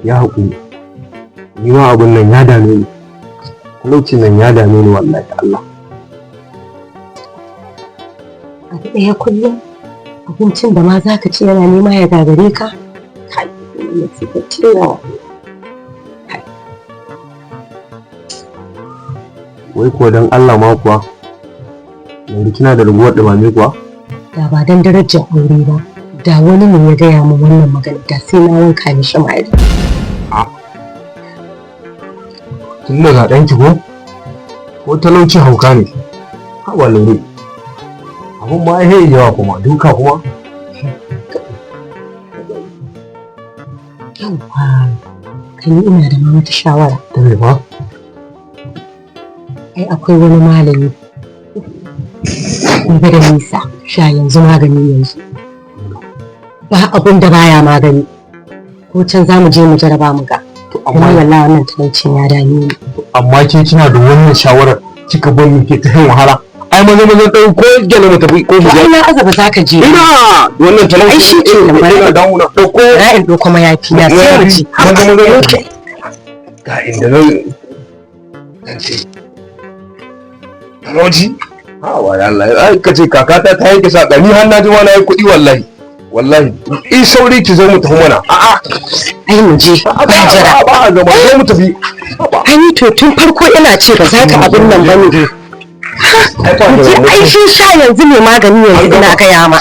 ya haƙuri. Ni ma abun nan ya dame ni. Talaucin nan ya dame ni wallahi Allah. Abu ɗaya kullum abincin da ma za ka ci yana nema ya gagare ka? Kai, ya fi ka yawa. Wai ko don Allah ma kuwa, yanzu kina da raguwar ɗumame kuwa? Da ba don darajar aure ba, da wani ne ya gaya min wannan magana da sai na wanka mishi mari. Tun daga ɗanki ko talauci hauka ne? Haɓa lore. Abun ma ya yawa kuma, duka kuma. Yawwa, kan ina da ma wata shawara. Ta me fa? Ai akwai wani malami. Gobe da nisa, sha yanzu magani yanzu. Ba abun da baya magani. Ko can za mu je mu jaraba mu ga. Amma wallahi wannan talaucin ya dame ni. Amma ke kina da wannan shawarar kika bar mu ke ta yin wahala. Ai maza ɗau ko gele mu tafi ko ai na azaba zaka je. Ina wannan talauci. Ai shi ke nan ba ina dawo na ɗauko. Ra'in ɗauko mayafi na sai mu ci. Maza. Ga inda zan ce. Talauci? Ha wallahi ai kace kakata ta yanke sa ɗani har na ji wani ai kuɗi wallahi. Wallahi in sauri ki zo mu tafi mana. A'a. Ai mu je ba jira. Ba a gaba zo mu tafi. Ai ni to tun farko ina ce ba za ka abin nan bane dai. Ai shi sha yanzu ne magani yanzu ina gaya ma.